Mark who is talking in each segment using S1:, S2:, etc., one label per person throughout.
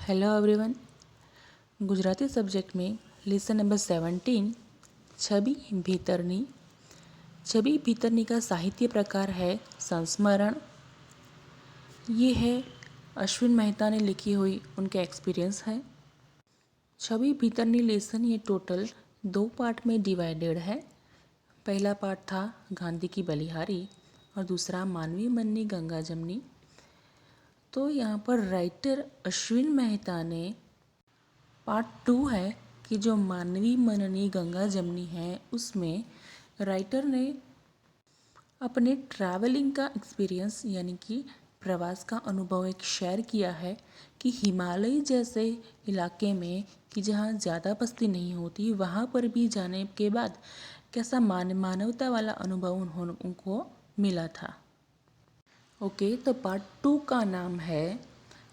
S1: Hello everyone. Gujarati subject में lesson number 17 छवि भीतरनी। छवि भीतरनी का साहित्य प्रकार है संस्मरण। ये है अश्विन मेहता ने लिखी हुई, उनके एक्सपीरियंस है। छवि भीतरनी लेसन ये टोटल 2 पार्ट में डिवाइडेड है। पहला पार्ट था गांधी की बलिहारी और दूसरा मानवीय मननी गंगा जमनी। तो यहाँ पर राइटर अश्विन मेहता ने पार्ट 2 है कि जो मानवी मननी गंगा जमनी है उसमें राइटर ने अपने ट्रैवलिंग का एक्सपीरियंस यानी कि प्रवास का अनुभव एक शेयर किया है कि हिमालय जैसे इलाके में कि जहाँ ज़्यादा बस्ती नहीं होती वहाँ पर भी जाने के बाद कैसा मानवता वाला अनुभव उनको मिला था। ओके, तो पार्ट 2 का नाम है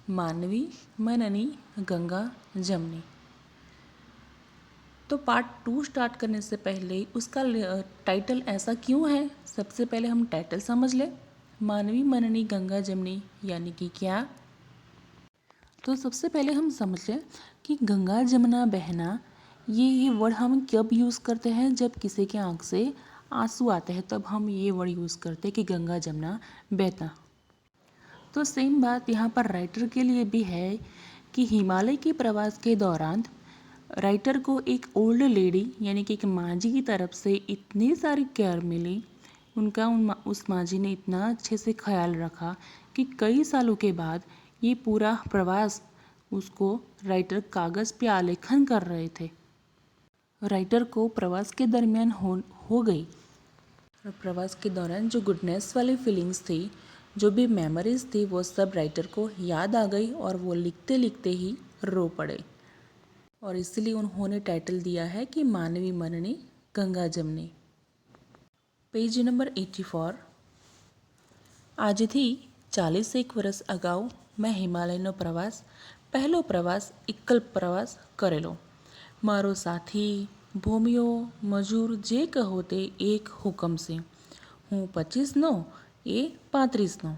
S1: मानवी मननी गंगा जमनी। तो पार्ट 2 स्टार्ट करने से पहले उसका टाइटल ऐसा क्यों है, सबसे पहले हम टाइटल समझ ले। मानवी मननी गंगा जमनी यानी कि क्या। तो सबसे पहले हम समझ लें कि गंगा जमुना बहना ये वर्ड हम कब यूज़ करते हैं, जब किसी के आँख से आंसू आते हैं तब हम ये वर्ड यूज़ करते हैं कि गंगा जमुना बहता। तो सेम बात यहाँ पर राइटर के लिए भी है कि हिमालय के प्रवास के दौरान राइटर को एक ओल्ड लेडी यानी कि एक माँ जी की तरफ से इतनी सारी केयर मिली, उनका उस माँ जी ने इतना अच्छे से ख्याल रखा कि कई सालों के बाद ये पूरा प्रवास उसको राइटर कागज़ पे आलेखन कर रहे थे। राइटर को प्रवास के दरमियान हो गई और प्रवास के दौरान जो गुडनेस वाली फीलिंग्स थी, जो भी मेमोरीज थी, वो सब राइटर को याद आ गई और वो लिखते लिखते ही रो पड़े। और इसलिए उन्होंने टाइटल दिया है कि मानवी मननी गंगा जमनी। Page number 84। આજથી 41 વર્ષ અગાઉ મેં હિમાલયનો પહેલો પ્રવાસ એકલ પ્રવાસ કરેલો। મારો સાથી ભૂમિયો મજૂર જે કહો તે એક હુકમસિંહ। હું 25નો, એ 35નો।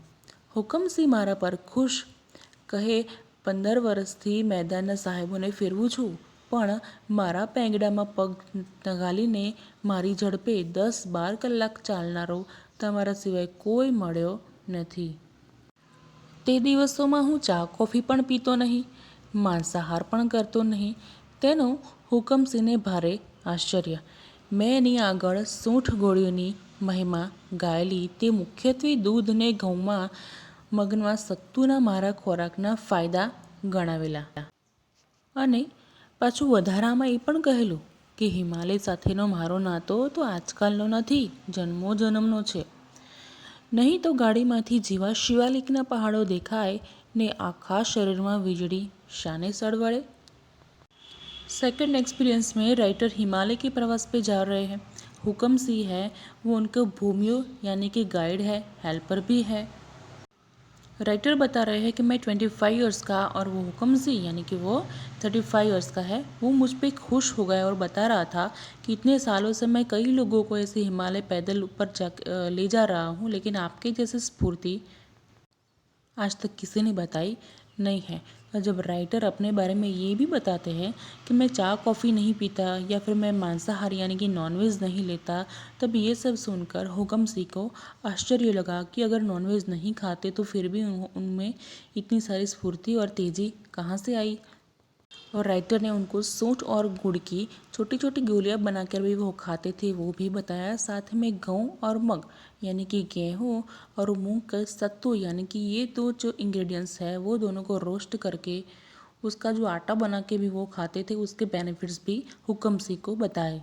S1: હુકમસિંહ મારા પર ખુશ, કહે 15 વર્ષથી મેદાનના સાહેબોને ફેરવું છું, પણ મારા પેંગડામાં પગ ઘાલીને મારી ઝડપે 10-12 કલાક ચાલનારો તમારા સિવાય કોઈ મળ્યો નથી। તે દિવસોમાં હું ચા કોફી પણ પીતો નહીં, માંસાહાર પણ કરતો નહીં। તેનું હુકમસિંહને ભારે આશ્ચર્ય। મેં એની આગળ સૂંઠ ગોળીઓની મહિમા ગાયેલી તે મુખ્યત્વે દૂધ ને ઘઉંમાં મગનમાં સત્તુના મારા ખોરાકના ફાયદા ગણાવેલા અને પાછું વધારામાં એ પણ કહેલું કે હિમાલય સાથેનો મારો નાતો તો આજકાલનો નથી, જન્મો જન્મનો છે। નહીં તો ગાડીમાંથી જેવા શિવાલિકના પહાડો દેખાય ને આખા શરીરમાં વીજળી शाने सड़वड़े। सेकंड एक्सपीरियंस में राइटर हिमालय के प्रवास पे जा रहे हैं। हुक्म सिंह है वो उनका भूमियो यानी कि गाइड है, हेल्पर भी है। राइटर बता रहे हैं कि मैं 25 इयर्स का और वो हुक्म सिंह यानी कि वो 35 इयर्स का है। वो मुझ पर खुश हो गया और बता रहा था कि इतने सालों से मैं कई लोगों को ऐसे हिमालय पैदल ऊपर जा ले जा रहा हूँ, लेकिन आपके जैसे स्फूर्ति आज तक किसी ने बताई नहीं है। और जब राइटर अपने बारे में ये भी बताते हैं कि मैं चाय कॉफ़ी नहीं पीता या फिर मैं मांसाहारी यानी कि नॉनवेज नहीं लेता, तब ये सब सुनकर हुक्म सिंह को आश्चर्य लगा कि अगर नॉनवेज नहीं खाते तो फिर भी उनमें इतनी सारी स्फूर्ति और तेज़ी कहाँ से आई। और राइटर ने उनको सूंठ और गुड़ की छोटी छोटी गोलियां बनाकर भी वो खाते थे वो भी बताया। साथ में गेहूँ और मग यानी कि गेहूँ और मूंग का सत्तू यानी कि ये दो जो इंग्रेडिएंट्स है वो दोनों को रोस्ट करके उसका जो आटा बना के भी वो खाते थे, उसके बेनिफिट्स भी हुक्म सिंह को बताए।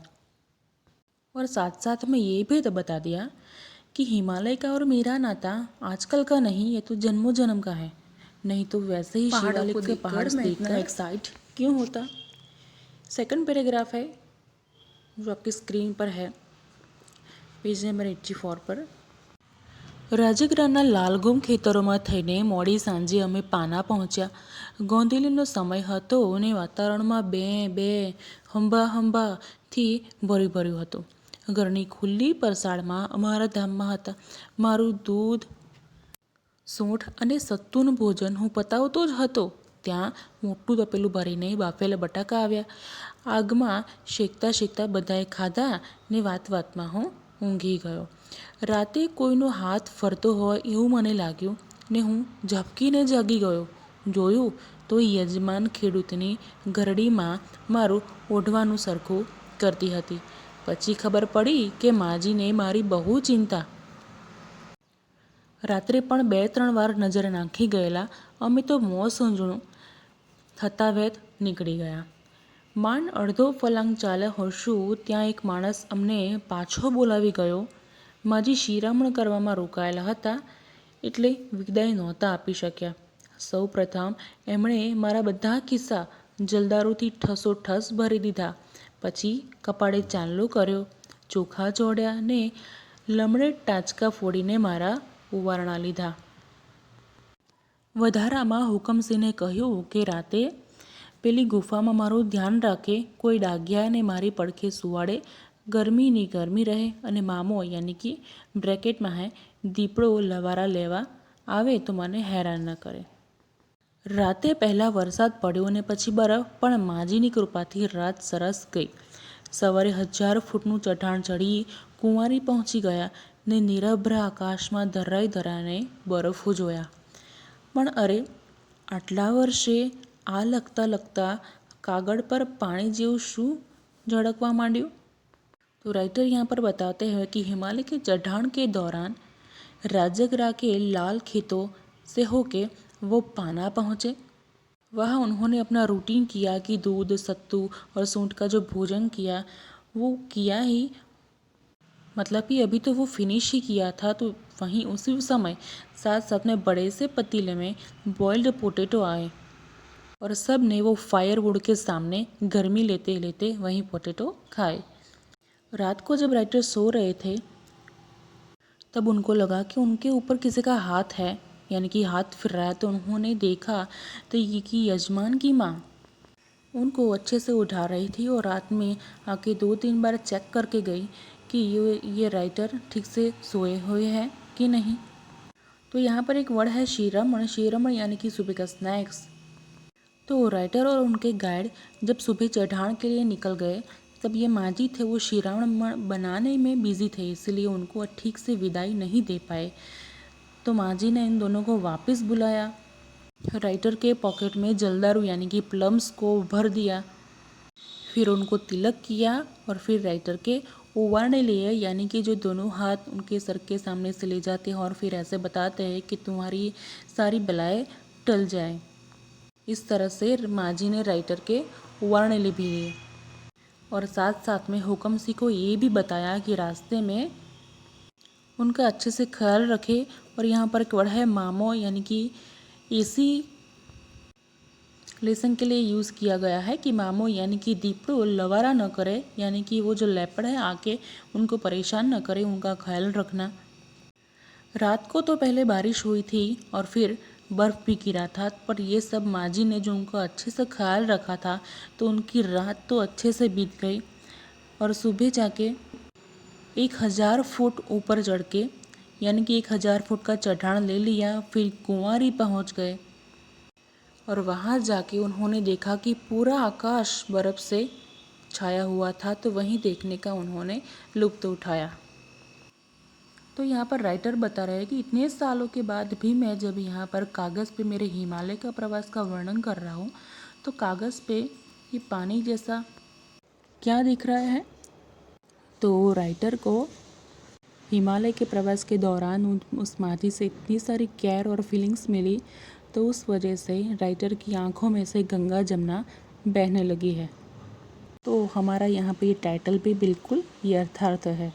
S1: और साथ साथ में ये भी तो बता दिया कि हिमालय का और मेरा नाता आजकल का नहीं, ये तो जन्मों जन्म का है। नहीं तो वैसे ही शिवालिक के पहाड़ देखकर एक्साइट क्यों होता। सेकंड पैराग्राफ है जो आपकी स्क्रीन पर है, पेज नंबर 84 पर। રાજગરાના લાલગુમ ખેતરોમાં થઈને મોડી સાંજે અમે પાના પહોંચ્યા। ગોંધેલીનો સમય હતો અને વાતાવરણમાં બે બે હંબા હંબાથી ભર્યું હતું। ઘરની ખુલ્લી પરસાળમાં અમારા ધામમાં હતા। મારું દૂધ, સૂંઠ અને સત્તુનું ભોજન હું પતાવતો જ હતો ત્યાં મોટું તપેલું ભરીને બાફેલા બટાકા આવ્યા. આગમાં શેકતા શેકતા બધાએ ખાધા ને વાતમાં હું ઊંઘી ગયો. રાતે કોઈનો હાથ ફરતો હોય એવું મને લાગ્યું ને હું ઝબકીને જાગી ગયો. જોયું તો યજમાન ખેડૂતની ઘરડીમાં મારું ઓઢવાનું સરખું કરતી હતી. પછી ખબર પડી કે માજીને મારી બહુ ચિંતા. રાત્રે પણ 2-3 વાર નજર નાખી ગયેલા અમે તો મોં સૂંજણું થતા વેત નીકળી ગયા. માંડ અડધો ફલાંગ ચાલ્યા હોઈશું ત્યાં એક માણસ અમને પાછો બોલાવી ગયો. માજી શિરામણ કરવામાં રોકાયેલા હતા એટલે વિદાય નહોતા આપી શક્યા. સૌ પ્રથમ એમણે મારા બધા ખિસ્સા જલદારુથી ઠસોઠસ ભરી દીધા. પછી કપાળે ચાંદલો કર્યો, ચોખા ચોળ્યા ને લમડે ટાચકા ફોડીને મારા ઉવારણા લીધા. વધારામાં હુકમસિંહને કહ્યું કે રાતે પેલી ગુફામાં મારું ધ્યાન રાખે, કોઈ ડાઘિયાને મારી પડખે સુવાડે, ગરમીની ગરમી રહે અને મામો યાની કે બ્રેકેટમાં હે દીપડો લવારા લેવા આવે તો મને હેરાન ન કરે. રાતે પહેલાં વરસાદ પડ્યો ને પછી બરફ, પણ માજીની કૃપાથી રાત સરસ ગઈ. સવારે 1000 ફૂટનું ચઢાણ ચડી કુંવારી પહોંચી ગયા ને નિરભ્ર આકાશમાં ધરાઈ ધરાને બરફો જોયા. પણ અરે, આટલા વર્ષે આ લખતા कागड़ पर पानी जेवं शू झड़कवा मांड्યું? तो राइटर यहाँ पर बताते हैं कि हिमालय के चढ़ान के दौरान राजगरा के लाल खेतों से होके वो पाना पहुँचे. वहाँ उन्होंने अपना रूटीन किया कि दूध, सत्तू और सूंठ का जो भोजन किया वो किया ही, मतलब कि अभी तो वो फिनिश ही किया था. तो वहीं उसी समय साथ साथ में बड़े से पतीले में बॉइल्ड पोटैटो आए और सब ने वो फायरवुड के सामने गर्मी लेते लेते वहीं पोटैटो खाए. रात को जब राइटर सो रहे थे तब उनको लगा कि उनके ऊपर किसी का हाथ है, यानी कि हाथ फिर रहा है. तो उन्होंने देखा तो ये कि यजमान की माँ उनको अच्छे से उठा रही थी और रात में आके 2-3 बार चेक करके गई कि ये राइटर ठीक से सोए हुए हैं कि नहीं. तो यहाँ पर एक वर्ड है शीरमण. शीरमण यानी कि सुबह का स्नैक्स. तो राइटर और उनके गाइड जब सुबह चढ़ान के लिए निकल गए तब ये माजी थे वो शीरामण बनाने में बिजी थे, इसलिए उनको ठीक से विदाई नहीं दे पाए. तो माजी ने इन दोनों को वापस बुलाया. राइटर के पॉकेट में जलदारू यानी कि प्लम्स को भर दिया. फिर उनको तिलक किया और फिर राइटर के उवारने लिए, यानी कि जो दोनों हाथ उनके सर के सामने से ले जाते हैं और फिर ऐसे बताते हैं कि तुम्हारी सारी बलाएं टल जाए. इस तरह से माजी ने राइटर के उवारने भी लिए और साथ साथ में हुकम सिंह को ये भी बताया कि रास्ते में उनका अच्छे से ख्याल रखे. और यहाँ पर एक वर्ड है मामो, यानी कि इसी लेसन के लिए यूज़ किया गया है कि मामो यानी कि दीपड़ो लवारा न करे, यानी कि वो जो लेपर्ड है आके उनको परेशान न करे, उनका ख्याल रखना. रात को तो पहले बारिश हुई थी और फिर बर्फ़ भी गिरा था, पर ये सब माजी ने जो उनका अच्छे से ख्याल रखा था तो उनकी रात तो अच्छे से बीत गई. और सुबह जाके 1000 फुट ऊपर चढ़ के, यानी कि 1000 फुट का चढ़ान ले लिया, फिर कुंवारी पहुंच गए और वहां जाके उन्होंने देखा कि पूरा आकाश बर्फ़ से छाया हुआ था. तो वहीं देखने का उन्होंने लुत्फ़ उठाया. तो यहाँ पर राइटर बता रहे हैं कि इतने सालों के बाद भी मैं जब यहाँ पर कागज़ पे मेरे हिमालय का प्रवास का वर्णन कर रहा हूँ तो कागज़ पे ये पानी जैसा क्या दिख रहा है. तो राइटर को हिमालय के प्रवास के दौरान उस माजी से इतनी सारी केयर और फीलिंग्स मिली, तो उस वजह से राइटर की आंखों में से गंगा जमुना बहने लगी है. तो हमारा यहाँ पे ये टाइटल भी बिल्कुल यथार्थ है.